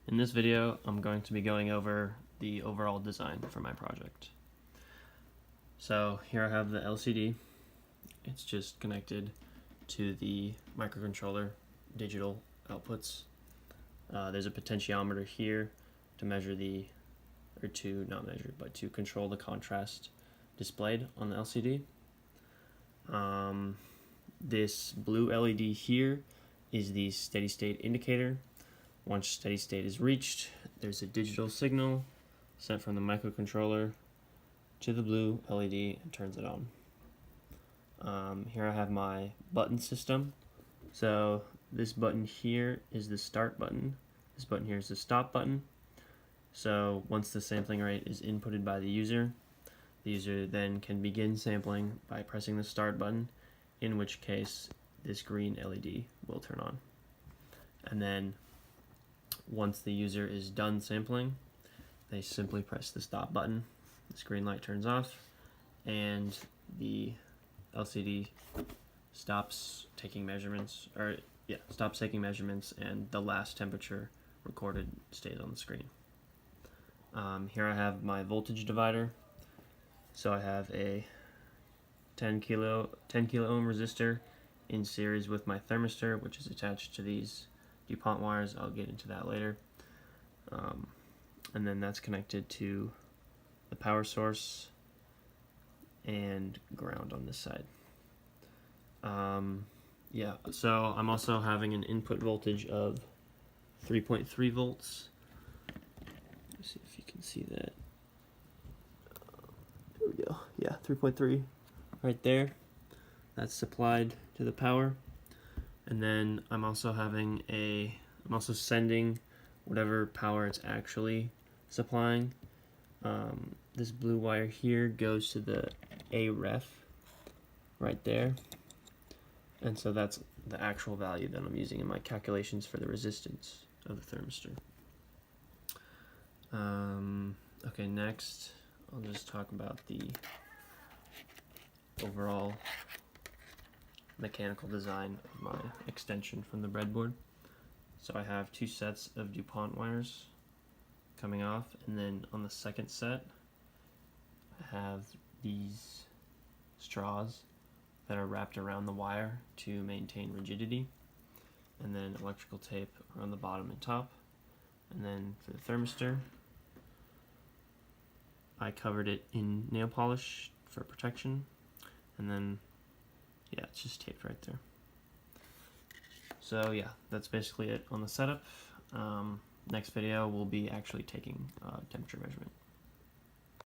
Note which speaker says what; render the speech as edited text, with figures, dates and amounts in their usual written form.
Speaker 1: In this video, I'm going to be going over the overall design for my project. So here I have the LCD. It's just connected to the microcontroller digital outputs. There's a potentiometer here to measure to control the contrast displayed on the LCD. This blue LED here is the steady state indicator. Once steady state is reached, there's a digital signal sent from the microcontroller to the blue LED and turns it on. Here I have my button system. So this button here is the start button. This button here is the stop button. So once the sampling rate is inputted by the user then can begin sampling by pressing the start button, in which case this green LED will turn on. And then once the user is done sampling, they simply press the stop button. This green light turns off and the LCD stops taking measurements, and the last temperature recorded stays on the screen. Here I have my voltage divider. So I have a 10 kilo ohm resistor in series with my thermistor, which is attached to these DuPont wires. I'll get into that later. And then that's connected to the power source and ground on this side. So I'm also having an input voltage of 3.3 volts. Let's see if you can see that. There we go. Yeah, 3.3 right there. That's supplied to the power. And then I'm also sending whatever power it's actually supplying. This blue wire here goes to the A ref right there. And so that's the actual value that I'm using in my calculations for the resistance of the thermistor. Okay, next I'll just talk about the overall mechanical design of my extension from the breadboard. So I have two sets of DuPont wires coming off, and then on the second set I have these straws that are wrapped around the wire to maintain rigidity, and then electrical tape around the bottom and top. And then for the thermistor, I covered it in nail polish for protection, and then it's just taped right there. So that's basically it on the setup. Next video we'll be actually taking temperature measurements.